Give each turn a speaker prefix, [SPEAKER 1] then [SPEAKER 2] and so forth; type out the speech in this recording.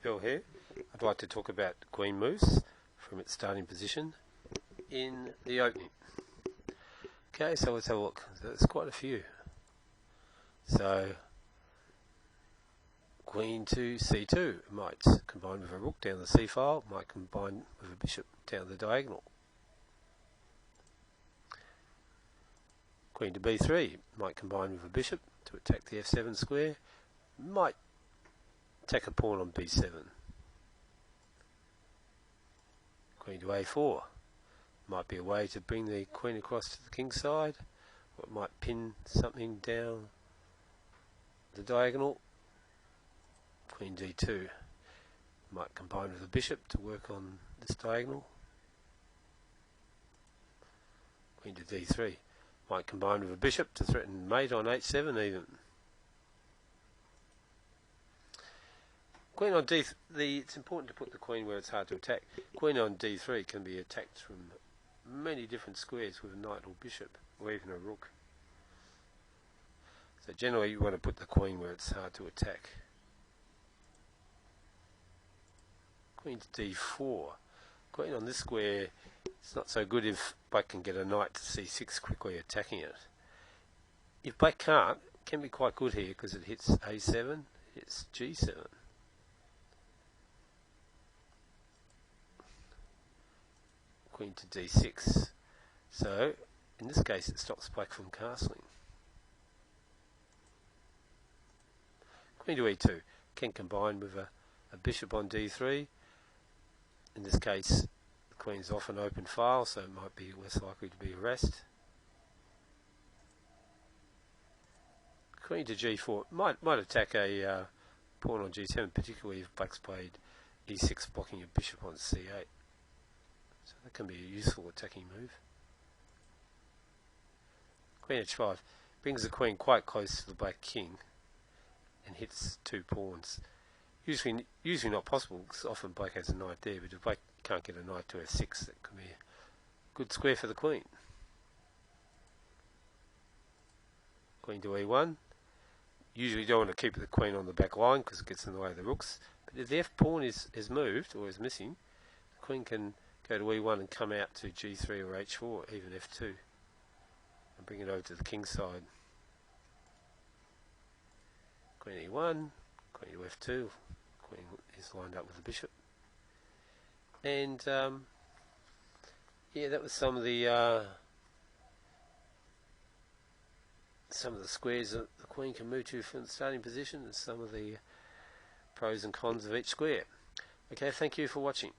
[SPEAKER 1] Bill here. I'd like to talk about Queen moves from its starting position in the opening. Okay, so let's have a look. There's quite a few. So Queen to C2 might combine with a rook down the C file, might combine with a bishop down the diagonal. Queen to B3 might combine with a bishop to attack the F7 square, might attack a pawn on B7. Queen to A4 might be a way to bring the queen across to the king's side, or it might pin something down the diagonal. Queen D2 might combine with a bishop to work on this diagonal. Queen to D3 might combine with a bishop to threaten mate on H7 even. Queen on D3, it's important to put the queen where it's hard to attack. Queen on D3 can be attacked from many different squares with a knight or bishop, or even a rook. So generally you want to put the queen where it's hard to attack. Queen to D4. Queen on this square, it's not so good if black can get a knight to C6 quickly attacking it. If black can't, it can be quite good here because it hits A7, hits G7. Queen to D6. So in this case it stops black from castling. Queen to E2 can combine with a bishop on D3. In this case the queen's off an open file, so it might be less likely to be harassed. Queen to G4 might attack a pawn on G7, particularly if black's played E6 blocking a bishop on C8. So that can be a useful attacking move. Queen H5 brings the queen quite close to the black king and hits two pawns. Usually not possible because often black has a knight there, but if black can't get a knight to F6, that could be a good square for the queen. Queen to E1. Usually you don't want to keep the queen on the back line because it gets in the way of the rooks, but if the F pawn is moved or is missing, the queen can go to E1 and come out to G3 or H4, even F2, and bring it over to the king's side. Queen E1, Queen to F2, Queen is lined up with the bishop. And yeah, that was some of the squares that the queen can move to from the starting position, and some of the pros and cons of each square. Okay, thank you for watching.